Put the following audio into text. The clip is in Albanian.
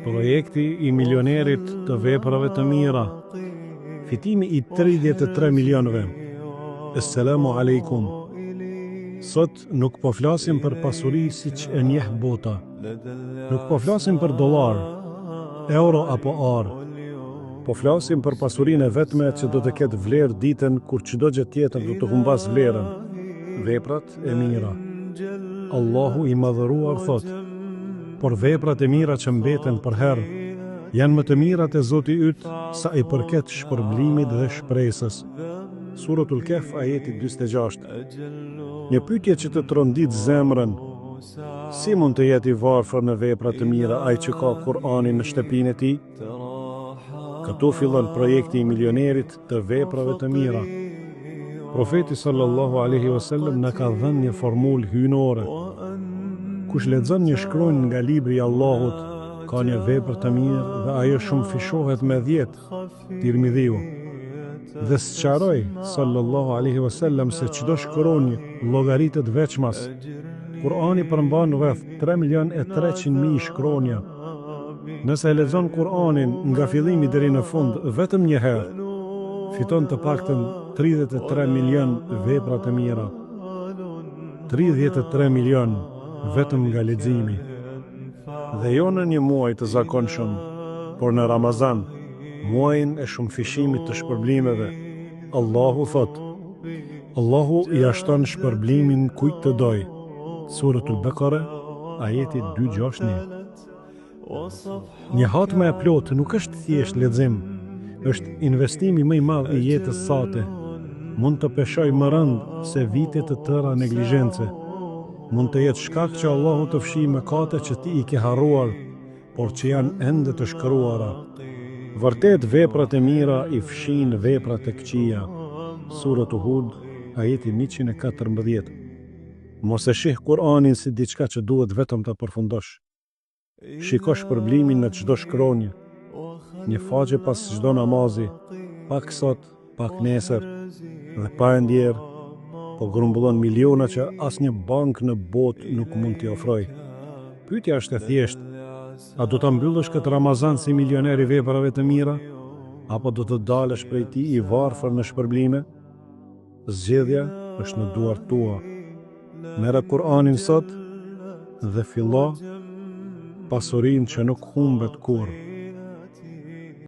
Projekti i milionerit të veprave të mira. Fitimi i 33 milionëve. Assalamu alaikum. Sot nuk po flasim për pasuri siç e njeh bota. Nuk po flasim për dollar, euro apo ar. Po flasim për pasurinë e vetme që do të ketë vlerë ditën kur çdo gjë tjetër do të humbas vlerën. Veprat e mira. Allahu i madhëruar thot: por veprat e mira që mbeten për herë, janë më të mirat e Zoti yt sa i përket shpërblimit dhe shpresës. Suratul Kahf, ajeti 46. Një pyetje që të trondit zemrën: si mund të jetë i varfër në vepra të mira ai që ka Kur'anin në shtëpinë e tij? Këtu fillon projekti i milionerit të veprave të mira. Profeti sallallahu alaihi wasallam na ka dhënë një formulë hyjnore. Kush lexon një shkronjë nga libri i Allahut, ka një vepër të mirë dhe ajo shumë fishohet me 10. Tirmidhiu. Dhe sqaroi sallallahu alaihi wasallam se çdo shkronjë llogaritet veçmas. Kur'ani përmban rreth 3.300.000 shkronja. Nëse e lexon Kur'anin nga fillimi deri në fund vetëm një herë, fiton të paktën 33 milion vepra të mira. 33 milion vetëm nga leximi. Dhe jo në një muaj të zakonshëm, por në Ramazan, muajin e shumëfishimit të shpërblimeve. Allahu thot: Allahu i ashton shpërblimin kujt të doj. Suratul Baqara, ajeti 261. Një hatme e plotë nuk është thjesht lexim, është investimi më i madh i jetës sate. Mund të peshoj më rënd se vite të tëra neglizhence. Mund të jetë shkak që Allahu të fshijë mëkate që ti i ke harruar, por që janë ende të shkruara. Vërtet veprat e mira i fshin veprat e këqija. Suratu Hud, ajeti 114. Mos e shih Kur'anin si diçka që duhet vetëm ta përfundosh. Shiko shpërblimin në çdo shkronjë. Një faqe pas çdo namazi, pak sot, pak nesër, dhe pa e ndjerë, po grumbullon miliona që asnjë bank në botë nuk mund t'i ofroj. Pyetja është e thjeshtë: a do ta mbyllësh këtë Ramazan si milioner i veprave të mira, apo do të dalësh prej tij i varfër në shpërblime? Zgjedhja është në duart tua. Merë Kur'anin sot dhe fillo pasurinë që nuk humbet kurrë.